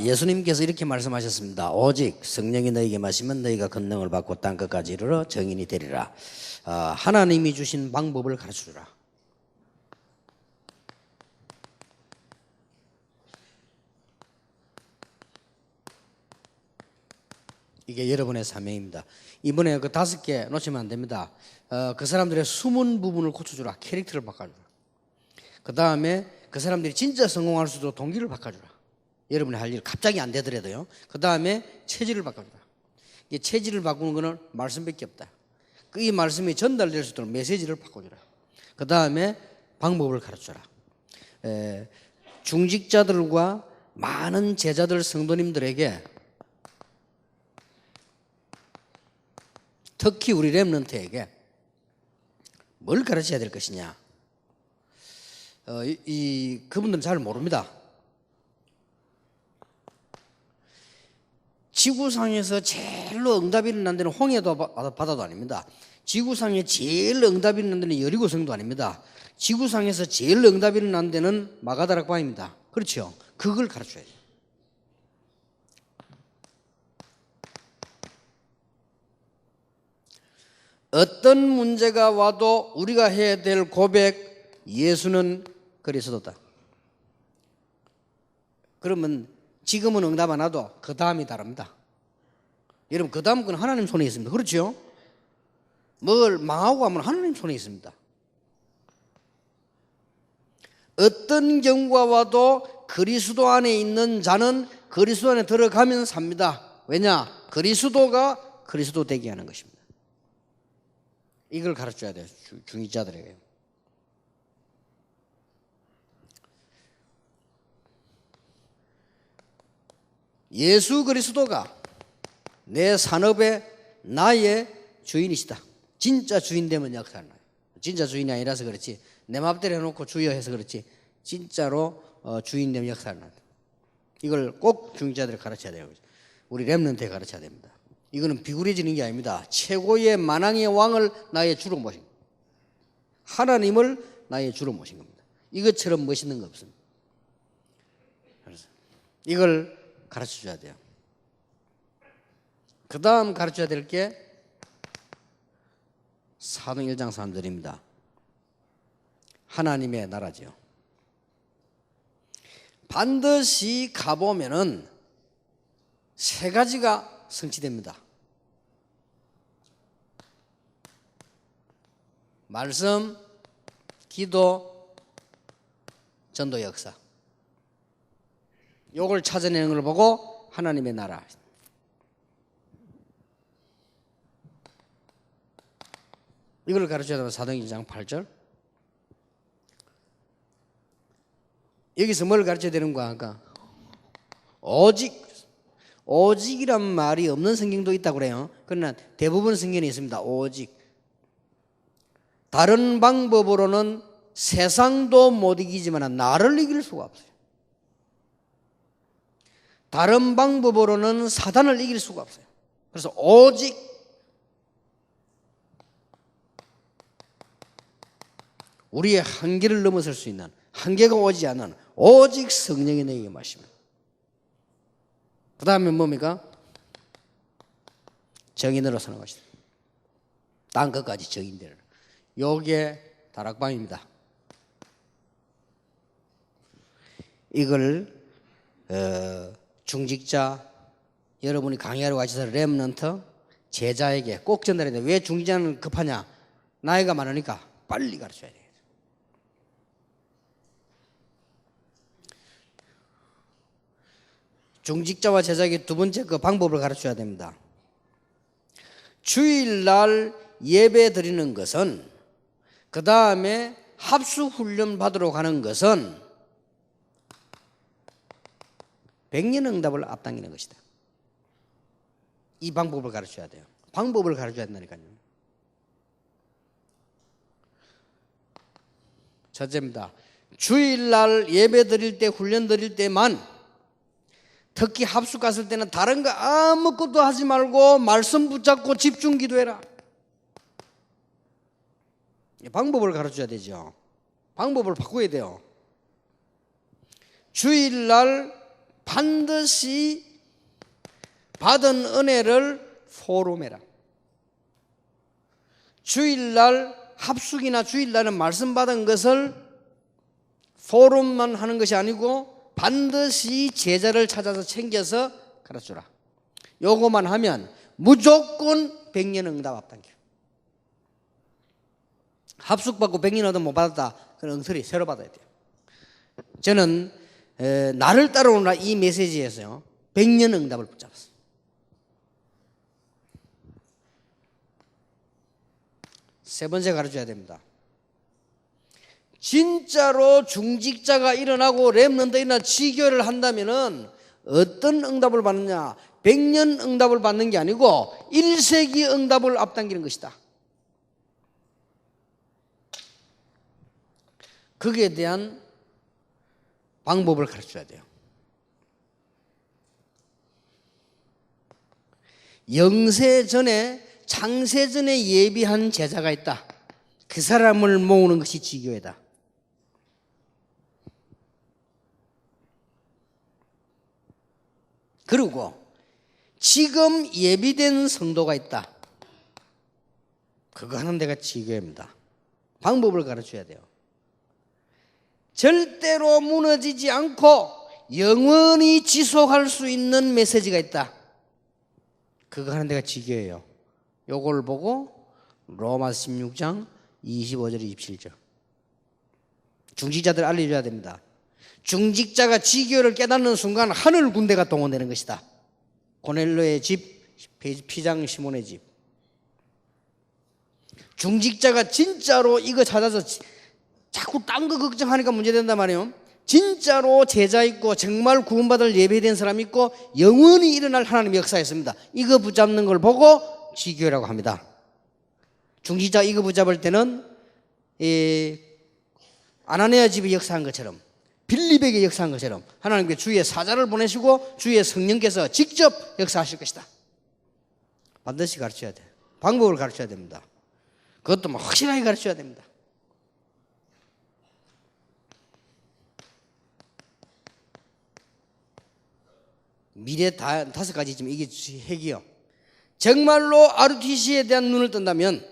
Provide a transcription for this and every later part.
예수님께서 이렇게 말씀하셨습니다. 오직 성령이 너희에게 마시면 너희가 권능을 받고 땅끝까지 이르러 정인이 되리라. 하나님이 주신 방법을 가르쳐주라. 이게 여러분의 사명입니다. 이번에 그 5개 놓치면 안 됩니다. 그 사람들의 숨은 부분을 고쳐주라. 캐릭터를 바꿔주라. 그 다음에 그 사람들이 진짜 성공할 수 있도록 동기를 바꿔주라. 여러분이 할 일 갑자기 안 되더라도요. 그 다음에 체질을 바꿔주라. 이 체질을 바꾸는 거는 말씀밖에 없다. 이 말씀이 전달될 수 있도록 메시지를 바꿔주라. 그 다음에 방법을 가르쳐라. 중직자들과 많은 제자들 성도님들에게, 특히 우리 렘넌트에게 뭘 가르쳐야 될 것이냐. 그분들은 잘 모릅니다. 지구상에서 제일로 응답이 일어난 데는 홍해도 바다도 아닙니다. 지구상에 제일 응답이 일어난 데는 여리고성도 아닙니다. 지구상에서 제일 응답이 일어난 데는 마가다락방입니다. 그렇죠? 그걸 가르쳐야 돼요. 어떤 문제가 와도 우리가 해야 될 고백, 예수는 그리스도다. 그러면 지금은 응답 안 와도 그 다음이 다릅니다. 여러분, 그 다음 건 하나님 손에 있습니다. 그렇죠? 뭘 망하고 하면 하나님 손에 있습니다. 어떤 경우가 와도 그리스도 안에 있는 자는 그리스도 안에 들어가면 삽니다. 왜냐? 그리스도가 그리스도 되게 하는 것입니다. 이걸 가르쳐야 돼요. 중직자들에게. 예수 그리스도가 내 산업의 나의 주인이시다. 진짜 주인 되면 역사를 나요. 진짜 주인이 아니라서 그렇지, 내 맘대로 해놓고 주여 해서 그렇지, 진짜로 주인 되면 역사를 나요. 이걸 꼭 중직자들이 가르쳐야 돼요. 우리 렘넌트에 가르쳐야 됩니다. 이거는 비굴해지는 게 아닙니다. 최고의 만왕의 왕을 나의 주로 모신 겁니다. 하나님을 나의 주로 모신 겁니다. 이것처럼 멋있는 거 없습니다. 그래서 이걸 가르쳐줘야 돼요. 그 다음 가르쳐야 될 게 사도행 1장 3절입니다. 하나님의 나라죠. 반드시 가보면은 세 가지가 성취됩니다. 말씀, 기도, 전도 역사. 요걸 찾아내는 걸 보고 하나님의 나라. 이걸 가르쳐야 되면 사도행 1장 8절. 여기서 뭘 가르쳐야 되는 거야? 아까 오직이란 말이 없는 성경도 있다고 그래요. 그러나 대부분 성경에 있습니다. 오직. 다른 방법으로는 세상도 못 이기지만 나를 이길 수가 없어요. 다른 방법으로는 사단을 이길 수가 없어요. 그래서 오직 우리의 한계를 넘어설 수 있는, 한계가 오지 않는 오직 성령이 너에게 마시면. 그 다음에 뭡니까? 정인으로 사는 것이다. 땅 끝까지 정인되라. 요게 다락방입니다. 이걸 중직자, 여러분이 강의하러 가셔서 렘넌트 제자에게 꼭 전달해야 돼요. 왜 중직자는 급하냐? 나이가 많으니까 빨리 가르쳐야 돼요. 중직자와 제자에게 두 번째 그 방법을 가르쳐야 됩니다. 주일날 예배 드리는 것은, 그 다음에 합수훈련 받으러 가는 것은 백년응답을 앞당기는 것이다. 이 방법을 가르쳐야 돼요. 방법을 가르쳐야 된다니까요. 첫째입니다. 주일날 예배 드릴 때, 훈련 드릴 때만, 특히 합숙 갔을 때는 다른 거 아무것도 하지 말고 말씀 붙잡고 집중 기도해라. 방법을 가르쳐야 되죠. 방법을 바꿔야 돼요. 주일날 반드시 받은 은혜를 포럼해라. 주일날 합숙이나 주일날은 말씀 받은 것을 포럼만 하는 것이 아니고 반드시 제자를 찾아서 챙겨서 가르쳐주라. 요거만 하면 무조건 100년 응답 앞당겨. 합숙 받고 100년 얻어 못 받았다. 그건 엉터리 새로 받아야 돼요. 저는 나를 따라오라 이 메시지에서요 100년 응답을 붙잡았어요. 세 번째 가르쳐야 됩니다. 진짜로 중직자가 일어나고 렘넌트이나 지교를 한다면은 어떤 응답을 받느냐? 100년 응답을 받는 게 아니고 1세기 응답을 앞당기는 것이다. 거기에 대한 방법을 가르쳐야 돼요. 영세 전에 창세 전에 예비한 제자가 있다. 그 사람을 모으는 것이 지교회다. 그리고 지금 예비된 성도가 있다. 그거 하는 데가 지교회입니다. 방법을 가르쳐야 돼요. 절대로 무너지지 않고 영원히 지속할 수 있는 메시지가 있다. 그거 하는 데가 지교예요. 요걸 보고 로마서 16장 25절 27절 중직자들 알려줘야 됩니다. 중직자가 지교를 깨닫는 순간 하늘 군대가 동원되는 것이다. 고넬료의 집, 피장 시몬의 집. 중직자가 진짜로 이거 찾아서 자꾸 딴 거 걱정하니까 문제된단 말이에요. 진짜로 제자 있고 정말 구원받을 예배된 사람 있고 영원히 일어날 하나님의 역사였습니다. 이거 붙잡는 걸 보고 지교라고 합니다. 중직자 이거 붙잡을 때는 아나니아 집이 역사한 것처럼 빌립에게 역사한 것처럼 하나님께 주의 사자를 보내시고 주의 성령께서 직접 역사하실 것이다. 반드시 가르쳐야 돼. 방법을 가르쳐야 됩니다. 그것도 확실하게 가르쳐야 됩니다. 미래 다섯 가지 지금 이게 핵이요. 정말로 RUTC에 대한 눈을 뜬다면,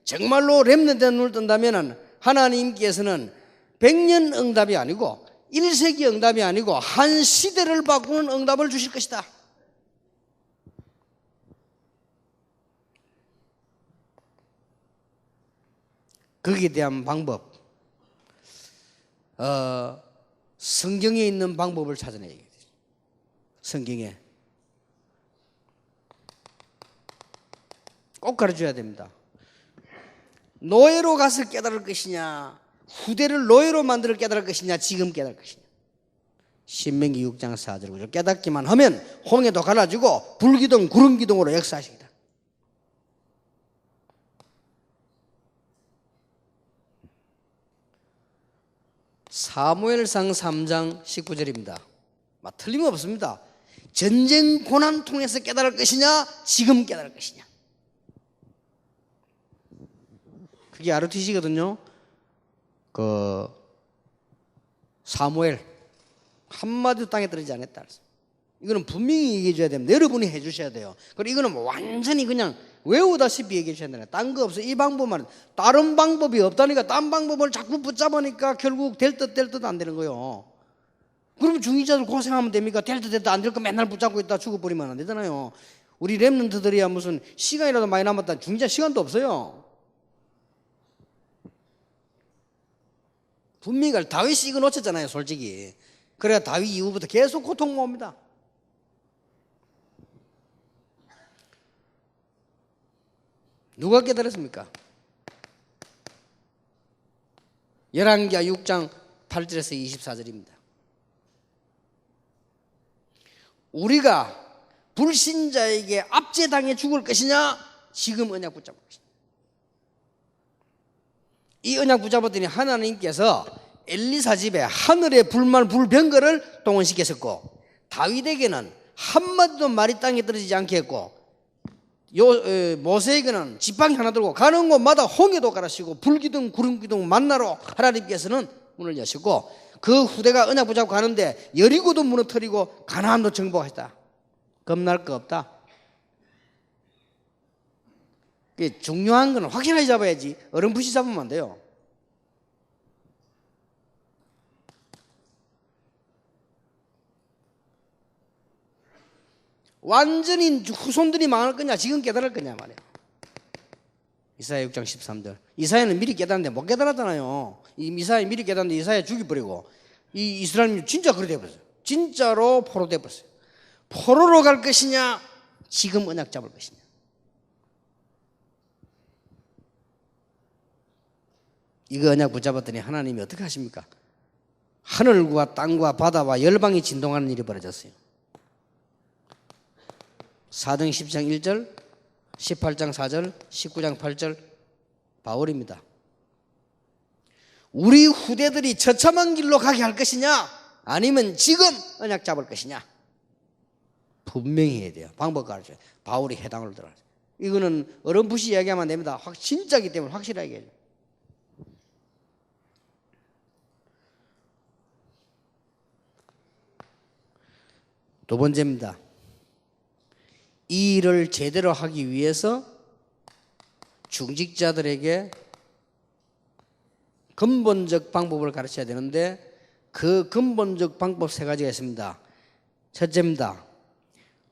정말로 렘넌트에 대한 눈을 뜬다면 하나님께서는 100년 응답이 아니고 1세기 응답이 아니고 한 시대를 바꾸는 응답을 주실 것이다. 거기에 대한 방법, 성경에 있는 방법을 찾아내야 돼요. 성경에 꼭 가르쳐야 됩니다. 노예로 가서 깨달을 것이냐, 후대를 노예로 만들어 깨달을 것이냐, 지금 깨달을 것이냐. 신명기 6장 4절 9절 깨닫기만 하면 홍해도 갈라지고 불기둥 구름기둥으로 역사하시겠다. 사무엘상 3장 19절입니다. 틀림없습니다. 전쟁 고난 통해서 깨달을 것이냐, 지금 깨달을 것이냐. 그게 RUTC거든요. 사무엘 한마디도 땅에 떨어지지 않았다. 이거는 분명히 얘기해 줘야 됩니다. 여러분이 해 주셔야 돼요. 그리고 이거는 완전히 그냥 외우다시피 얘기해 주셔야 되나. 딴 거 없어. 이 방법만, 다른 방법이 없다니까. 딴 방법을 자꾸 붙잡으니까 결국 될 듯 안 되는 거예요. 그러면 중직자들 고생하면 됩니까? 될 듯 안 될 거 맨날 붙잡고 있다 죽어버리면 안 되잖아요. 우리 렘넌트들이야 무슨 시간이라도 많이 남았다. 중직자 시간도 없어요. 분명히 다윗이 이거 놓쳤잖아요, 솔직히. 그래야 다윗 이후부터 계속 고통 옵니다. 누가 깨달았습니까? 열왕기하 6장 8절에서 24절입니다. 우리가 불신자에게 압제당해 죽을 것이냐, 지금 언약 붙잡을 것이냐. 이 언약 붙잡았더니 하나님께서 엘리사 집에 하늘의 불만 불병거를 동원시켰었고, 다윗에게는 한마디도 말이 땅에 떨어지지 않게 했고, 모세에게는 지팡이 하나 들고 가는 곳마다 홍해도 갈아시고 불기둥 구름기둥 만나로 하나님께서는 문을 여시고 그 후대가 언약 붙잡고 가는데 여리고도 무너뜨리고 가나안도 정복하셨다. 겁날 거 없다. 중요한 건 확실하게 잡아야지 어렴풋이 잡으면 안 돼요. 완전히 후손들이 망할 거냐 지금 깨달을 거냐 말이야. 이사야 6장 13절. 이사야는 미리 깨달았는데 못 깨달았잖아요. 이사야 미리 깨달았는데 이사야 죽여버리고 이 이스라엘이 진짜 그렇게 돼버렸어요. 진짜로 포로 돼버렸어요. 포로로 갈 것이냐 지금 언약 잡을 것이냐. 이거 언약 붙잡았더니 하나님이 어떻게 하십니까? 하늘과 땅과 바다와 열방이 진동하는 일이 벌어졌어요. 사도행 10장 1절, 18장 4절, 19장 8절 바울입니다. 우리 후대들이 처참한 길로 가게 할 것이냐 아니면 지금 언약 잡을 것이냐 분명히 해야 돼요. 방법 가르쳐요. 바울이 해당을 들어가요. 이거는 어렴풋이 이야기하면 안 됩니다. 진짜이기 때문에 확실하게 해요. 두 번째입니다. 이 일을 제대로 하기 위해서 중직자들에게 근본적 방법을 가르쳐야 되는데 그 근본적 방법 세 가지가 있습니다. 첫째입니다.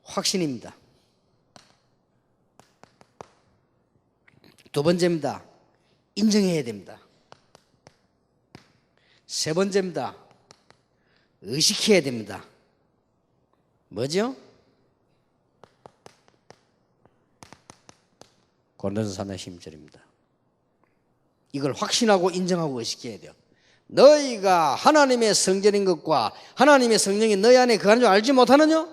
확신입니다. 두 번째입니다. 인정해야 됩니다. 세 번째입니다. 의식해야 됩니다. 뭐죠? 고린도서 3장 16절입니다. 이걸 확신하고 인정하고 의식해야 돼요. 너희가 하나님의 성전인 것과 하나님의 성령이 너희 안에 거하는 줄 알지 못하느냐?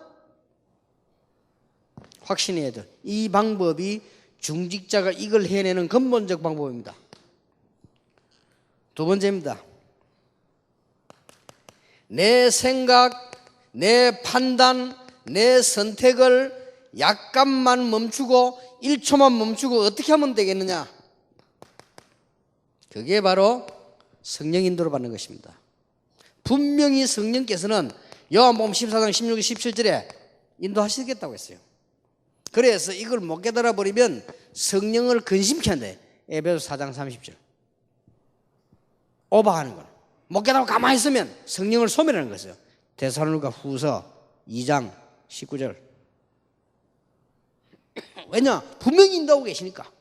확신해야 돼요. 이 방법이 중직자가 이걸 해내는 근본적 방법입니다. 두 번째입니다. 내 생각, 내 판단, 내 선택을 약간만 멈추고 1초만 멈추고 어떻게 하면 되겠느냐? 그게 바로 성령 인도를 받는 것입니다. 분명히 성령께서는 요한복음 14장 16, 17절에 인도하시겠다고 했어요. 그래서 이걸 못 깨달아 버리면 성령을 근심케 한대. 에베소 4장 30절. 오버하는 거는. 못 깨달아 가만히 있으면 성령을 소멸하는 것이에요. 데살로니가 후서 2장 19절. 왜냐? 분명히 인도하고 계시니까.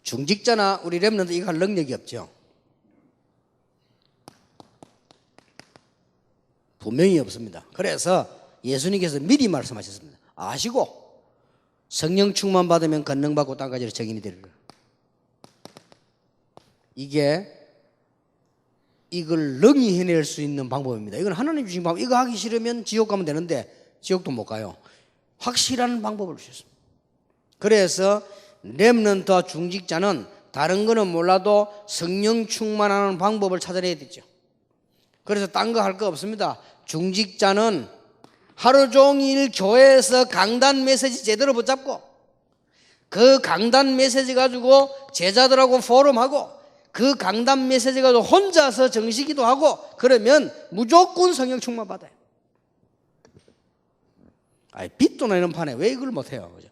중직자나 우리 렘넌트 이거 할 능력이 없죠. 분명히 없습니다. 그래서 예수님께서 미리 말씀하셨습니다. 아시고 성령 충만 받으면 권능받고 땅까지 증인이 되리라. 이걸 능히 해낼 수 있는 방법입니다. 이건 하나님 주신 방법. 이거 하기 싫으면 지옥 가면 되는데 지옥도 못 가요. 확실한 방법을 주셨습니다. 그래서 렘넌트와 중직자는 다른 거는 몰라도 성령 충만하는 방법을 찾아내야 되죠. 그래서 딴 거 할 거 없습니다. 중직자는 하루 종일 교회에서 강단 메시지 제대로 붙잡고 그 강단 메시지 가지고 제자들하고 포럼하고 그 강단 메시지 가지고 혼자서 정식기도 하고 그러면 무조건 성령 충만 받아요. 빚도 내는 판에 왜 이걸 못해요? 그죠?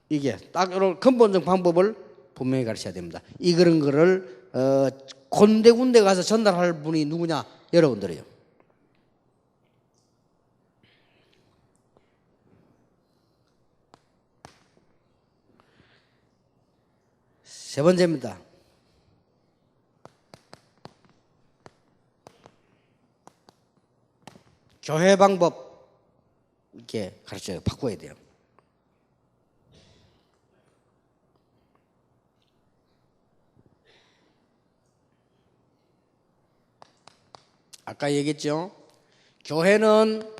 이게 딱 이런 근본적 방법을 분명히 가르쳐야 됩니다. 이런 거를 군데군데 가서 전달할 분이 누구냐? 여러분들이요. 세 번째입니다. 교회 방법 이렇게 가르쳐요. 바꿔야 돼요. 아까 얘기했죠. 교회는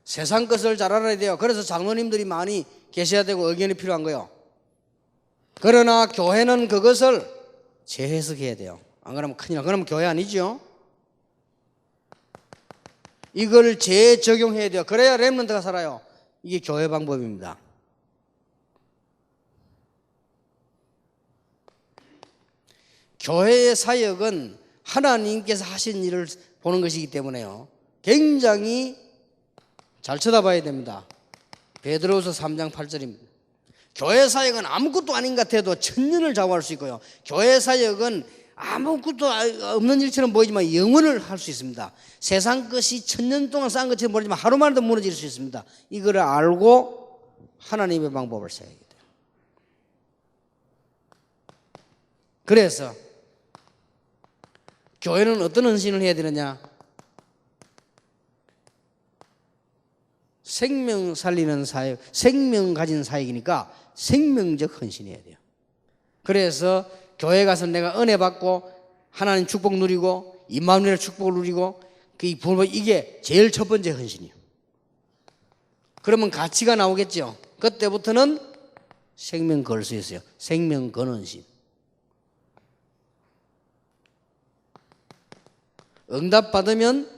세상 것을 잘 알아야 돼요. 그래서 장로님들이 많이 계셔야 되고 의견이 필요한 거예요. 그러나 교회는 그것을 재해석해야 돼요. 안 그러면 큰일 나. 그러면 교회 아니죠. 이걸 재적용해야 돼요. 그래야 렘넌트가 살아요. 이게 교회 방법입니다. 교회의 사역은 하나님께서 하신 일을 보는 것이기 때문에요. 굉장히 잘 쳐다봐야 됩니다. 베드로후서 3장 8절입니다. 교회 사역은 아무것도 아닌 것 같아도 천년을 좌우할 수 있고요. 교회 사역은 아무것도 없는 일처럼 보이지만 영원을 할 수 있습니다. 세상 것이 천년 동안 쌓은 것처럼 보이지만 하루만에도 무너질 수 있습니다. 이거를 알고 하나님의 방법을 써야 돼요. 그래서 교회는 어떤 헌신을 해야 되느냐? 생명 살리는 사역, 생명 가진 사역이니까 생명적 헌신해야 돼요. 그래서 교회 가서 내가 은혜 받고 하나님 축복 누리고 임마누엘 축복을 누리고 이게 제일 첫 번째 헌신이에요. 그러면 가치가 나오겠죠. 그때부터는 생명 걸 수 있어요. 생명 건 헌신. 응답 받으면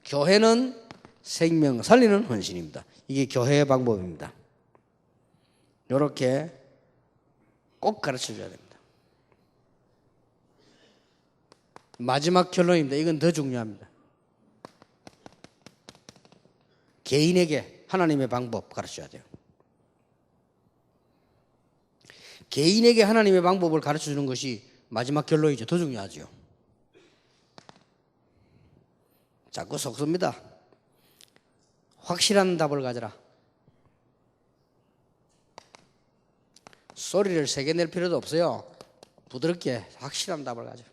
교회는 생명 살리는 헌신입니다. 이게 교회의 방법입니다. 이렇게 꼭 가르쳐 줘야 됩니다. 마지막 결론입니다. 이건 더 중요합니다. 개인에게 하나님의 방법 가르쳐야 돼요. 개인에게 하나님의 방법을 가르쳐 주는 것이 마지막 결론이죠. 더 중요하죠. 자꾸 속습니다. 확실한 답을 가져라. 소리를 세게 낼 필요도 없어요. 부드럽게 확실한 답을 가져.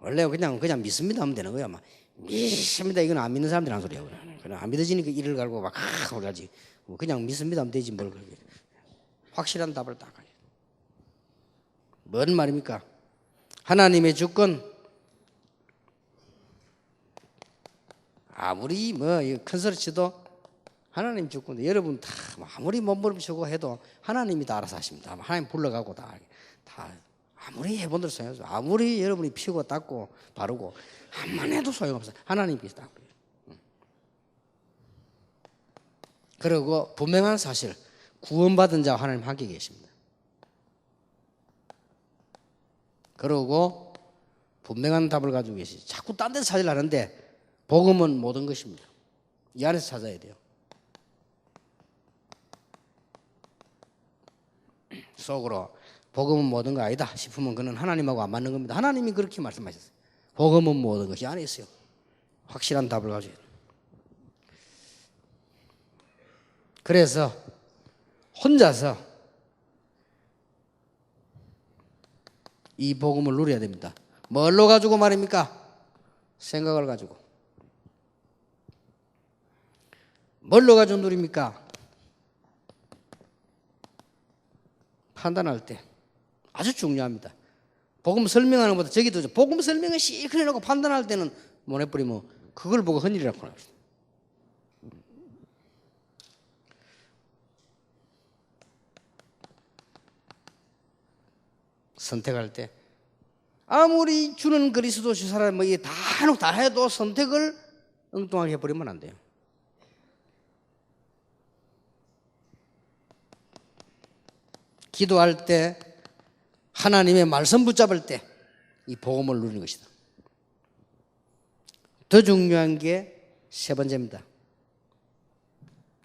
원래 그냥 믿습니다 하면 되는 거야. 막 믿습니다. 이건 안 믿는 사람들이 하는 소리야. 그냥 안 믿어지니까 이를 갈고 막 그러지. 그냥 믿습니다 하면 되지 뭘 그렇게. 확실한 답을 딱 가져. 뭔 말입니까? 하나님의 주권. 아무리 큰 소리 쳐도 하나님 주권. 여러분 다 아무리 몸부림치고 해도 하나님이 다 알아서 하십니다. 하나님 불러가고 다 아무리 해본들 소용없어요. 아무리 여러분이 피우고 닦고 바르고 한만 해도 소용없어요. 하나님께서 다 그래요. 그리고 분명한 사실, 구원받은 자와 하나님 함께 계십니다. 그리고 분명한 답을 가지고 계시죠. 자꾸 딴 데서 찾으려 하는데 복음은 모든 것입니다. 이 안에서 찾아야 돼요. 속으로 복음은 모든 거 아니다 싶으면 그는 하나님하고 안 맞는 겁니다. 하나님이 그렇게 말씀하셨어요. 복음은 모든 것이 안에 있어요. 확실한 답을 가져야 돼요. 그래서 혼자서 이 복음을 누려야 됩니다. 뭘로 가지고 말입니까? 생각을 가지고. 뭘로 가지고 누립니까? 판단할 때 아주 중요합니다. 복음 설명하는 것보다 저기도 복음 설명을 실컷 해놓고 판단할 때는 못 해버리면 그걸 보고 헌일이라고 하는 거죠. 선택할 때 아무리 주는 그리스도 주 사람 이게 다 해놓고 다 해도 선택을 엉뚱하게 해버리면 안 돼요. 기도할 때 하나님의 말씀 붙잡을 때 이 복음을 누리는 것이다. 더 중요한 게 세 번째입니다.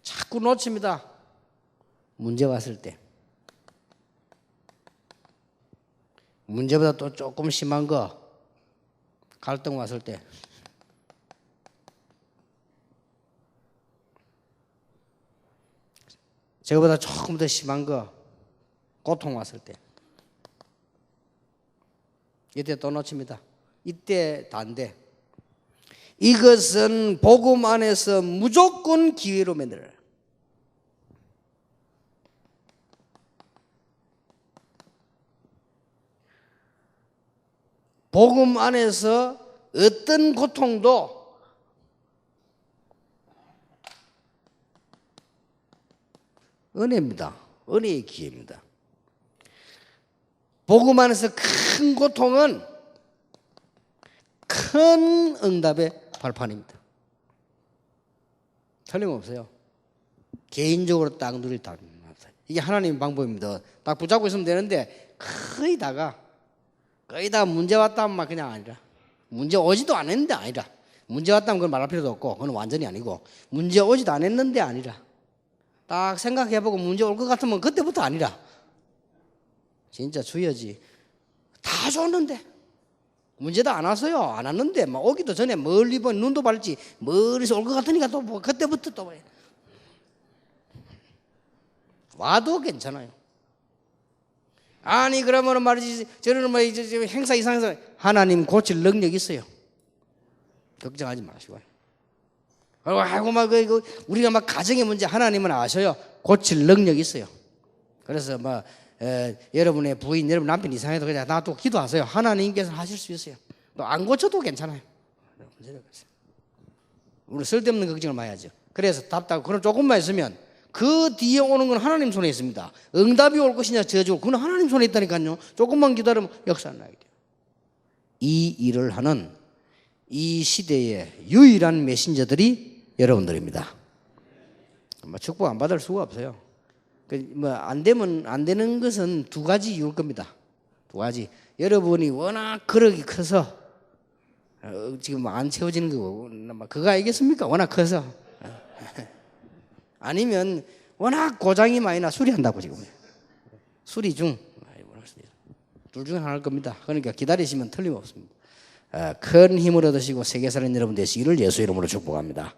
자꾸 놓칩니다. 문제 왔을 때. 문제보다 또 조금 심한 거 갈등 왔을 때. 저거보다 조금 더 심한 거 고통 왔을 때. 이때 또 놓칩니다. 이때 단대. 이것은 복음 안에서 무조건 기회로 만들어요. 복음 안에서 어떤 고통도 은혜입니다. 은혜의 기회입니다. 복음 안에서 큰 고통은 큰 응답의 발판입니다. 틀림없어요. 개인적으로 딱 누릴 다. 이게 하나님의 방법입니다. 딱 붙잡고 있으면 되는데 거의 다 문제 왔다면 막 그냥 아니라 문제 오지도 않았는데 아니라 문제 왔다면 그걸 말할 필요도 없고 그건 완전히 아니고 문제 오지도 않았는데 아니라 딱 생각해보고 문제 올 것 같으면 그때부터 아니라 진짜 주여지 다 줬는데 문제도 안 왔어요. 안 왔는데 막 오기도 전에 멀리 보니 눈도 밝지 멀리서 올 것 같으니까 또 뭐 그때부터 또 와도 괜찮아요. 아니 그러면은 말이지 저는 뭐 이제 행사 이상해서 하나님 고칠 능력 있어요. 걱정하지 마시고. 아이고 막 우리가 막 가정의 문제 하나님은 아셔요. 고칠 능력 있어요. 그래서 뭐 여러분의 부인, 여러분 남편 이상해도 그냥 놔두고 기도하세요. 하나님께서 하실 수 있어요. 또 안 고쳐도 괜찮아요. 우리 쓸데없는 걱정을 많이 하죠. 그래서 답답하고 그럼 조금만 있으면 그 뒤에 오는 건 하나님 손에 있습니다. 응답이 올 것이냐 저주 그건 하나님 손에 있다니까요. 조금만 기다리면 역사 안 나게 돼요. 이 일을 하는 이 시대의 유일한 메신저들이 여러분들입니다. 축복 안 받을 수가 없어요. 안 되면 안 되는 것은 두 가지 이유일 겁니다. 두 가지. 여러분이 워낙 거력이 커서 지금 안 채워지는 거고 그거 알겠습니까? 워낙 커서. 아니면 워낙 고장이 많이 나 수리한다고 지금. 수리 중. 둘 중에 하나일 겁니다. 그러니까 기다리시면 틀림없습니다. 큰 힘을 얻으시고 세계 사는 여러분 되시기를 예수 이름으로 축복합니다.